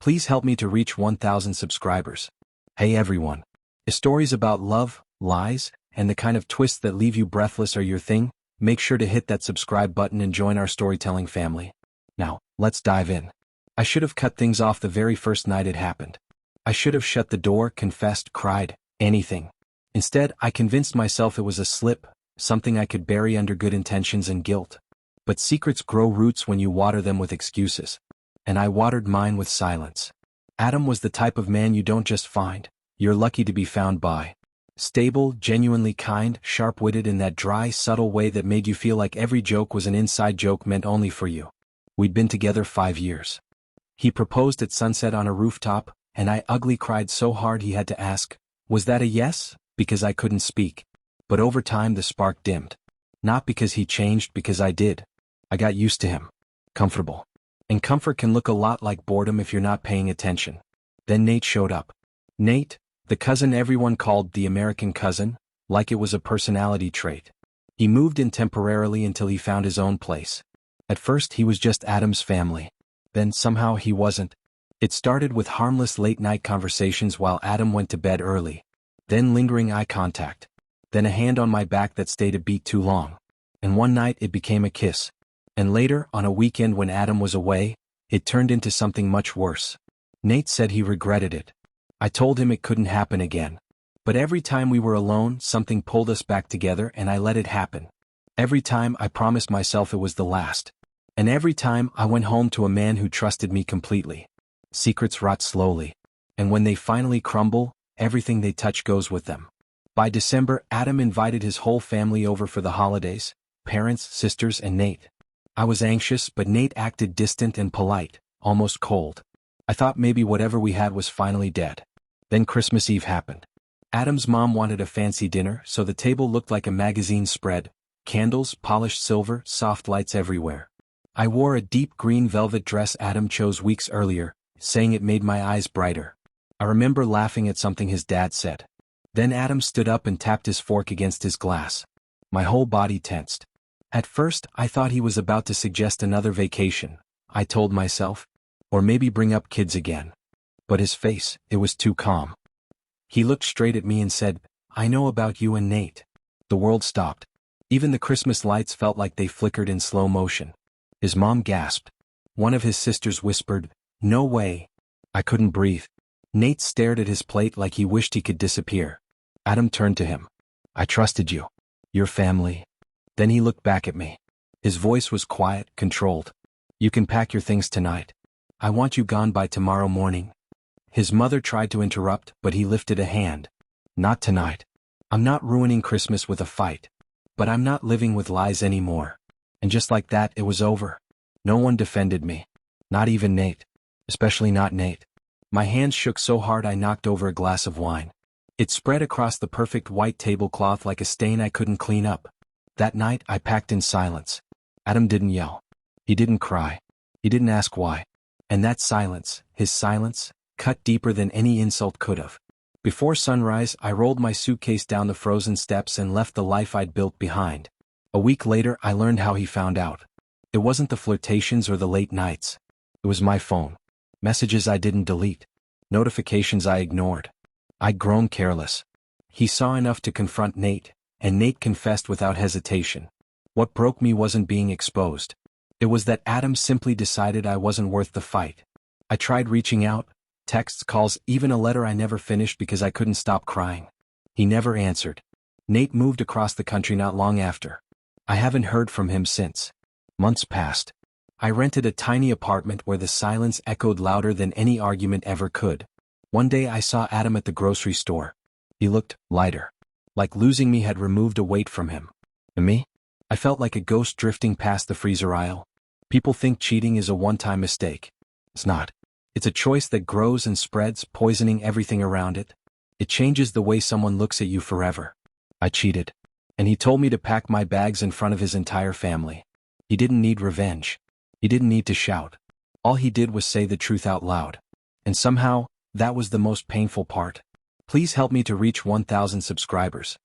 Please help me to reach 1,000 subscribers. Hey everyone. If stories about love, lies, and the kind of twists that leave you breathless are your thing, make sure to hit that subscribe button and join our storytelling family. Now, let's dive in. I should have cut things off the very first night it happened. I should have shut the door, confessed, cried, anything. Instead, I convinced myself it was a slip, something I could bury under good intentions and guilt. But secrets grow roots when you water them with excuses. And I watered mine with silence. Adam was the type of man you don't just find, you're lucky to be found by. Stable, genuinely kind, sharp-witted in that dry, subtle way that made you feel like every joke was an inside joke meant only for you. We'd been together 5 years. He proposed at sunset on a rooftop, and I ugly cried so hard he had to ask, was that a yes? Because I couldn't speak. But over time the spark dimmed. Not because he changed, because I did. I got used to him. Comfortable. And comfort can look a lot like boredom if you're not paying attention. Then Nate showed up. Nate, the cousin everyone called the American cousin, like it was a personality trait. He moved in temporarily until he found his own place. At first he was just Adam's family. Then somehow he wasn't. It started with harmless late-night conversations while Adam went to bed early. Then lingering eye contact. Then a hand on my back that stayed a beat too long. And one night it became a kiss. And later, on a weekend when Adam was away, it turned into something much worse. Nate said he regretted it. I told him it couldn't happen again. But every time we were alone, something pulled us back together and I let it happen. Every time I promised myself it was the last. And every time I went home to a man who trusted me completely. Secrets rot slowly. And when they finally crumble, everything they touch goes with them. By December, Adam invited his whole family over for the holidays, parents, sisters, and Nate. I was anxious, but Nate acted distant and polite, almost cold. I thought maybe whatever we had was finally dead. Then Christmas Eve happened. Adam's mom wanted a fancy dinner, so the table looked like a magazine spread. Candles, polished silver, soft lights everywhere. I wore a deep green velvet dress Adam chose weeks earlier, saying it made my eyes brighter. I remember laughing at something his dad said. Then Adam stood up and tapped his fork against his glass. My whole body tensed. At first, I thought he was about to suggest another vacation, I told myself. Or maybe bring up kids again. But his face, it was too calm. He looked straight at me and said, I know about you and Nate. The world stopped. Even the Christmas lights felt like they flickered in slow motion. His mom gasped. One of his sisters whispered, no way. I couldn't breathe. Nate stared at his plate like he wished he could disappear. Adam turned to him. I trusted you. Your family. Then he looked back at me. His voice was quiet, controlled. You can pack your things tonight. I want you gone by tomorrow morning. His mother tried to interrupt, but he lifted a hand. Not tonight. I'm not ruining Christmas with a fight. But I'm not living with lies anymore. And just like that, it was over. No one defended me. Not even Nate. Especially not Nate. My hands shook so hard I knocked over a glass of wine. It spread across the perfect white tablecloth like a stain I couldn't clean up. That night, I packed in silence. Adam didn't yell. He didn't cry. He didn't ask why. And that silence, his silence, cut deeper than any insult could have. Before sunrise, I rolled my suitcase down the frozen steps and left the life I'd built behind. A week later, I learned how he found out. It wasn't the flirtations or the late nights. It was my phone. Messages I didn't delete. Notifications I ignored. I'd grown careless. He saw enough to confront Nate, and Nate confessed without hesitation. What broke me wasn't being exposed. It was that Adam simply decided I wasn't worth the fight. I tried reaching out, texts, calls, even a letter I never finished because I couldn't stop crying. He never answered. Nate moved across the country not long after. I haven't heard from him since. Months passed. I rented a tiny apartment where the silence echoed louder than any argument ever could. One day I saw Adam at the grocery store. He looked lighter. Like losing me had removed a weight from him. And me? I felt like a ghost drifting past the freezer aisle. People think cheating is a one-time mistake. It's not. It's a choice that grows and spreads, poisoning everything around it. It changes the way someone looks at you forever. I cheated. And he told me to pack my bags in front of his entire family. He didn't need revenge. He didn't need to shout. All he did was say the truth out loud. And somehow, that was the most painful part. Please help me to reach 1,000 subscribers.